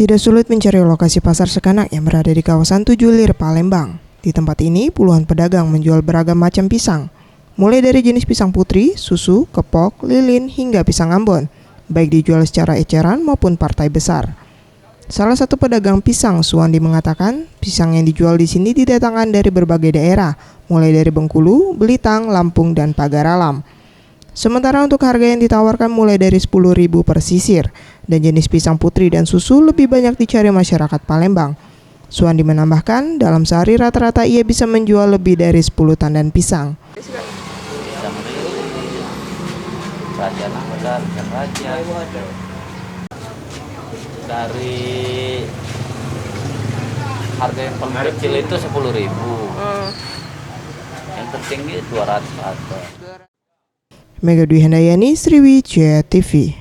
Tidak sulit mencari lokasi pasar sekanak yang berada di kawasan Tujuh Lir, Palembang. Di tempat ini, puluhan pedagang menjual beragam macam pisang. Mulai dari jenis pisang putri, susu, kepok, lilin, hingga pisang Ambon. Baik dijual secara eceran maupun partai besar. Salah satu pedagang pisang, Suwandi, mengatakan pisang yang dijual di sini didatangkan dari berbagai daerah, mulai dari Bengkulu, Belitang, Lampung, dan Pagar Alam. Sementara untuk harga yang ditawarkan mulai dari 10.000 per sisir, dan jenis pisang putri dan susu lebih banyak dicari masyarakat Palembang. Suwandi menambahkan, dalam sehari rata-rata ia bisa menjual lebih dari 10 tandan pisang. Pisang rilis, raja nangkar, ikan raja. Dari harga yang paling kecil itu 10.000. Yang tertinggi 200 atau. Mega Dwi Handayani, Sriwijaya TV.